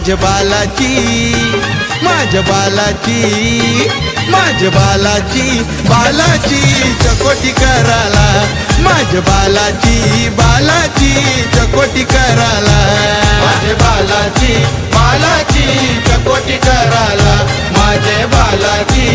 माझ्या बालाची माझ्या बालाची माझ्या बालाची बालाची चकोटी कराला माझ्या बालाची बालाची चकोटी कराला माझ्या बालाची बालाची चकोटी कराला माझ्या बालाची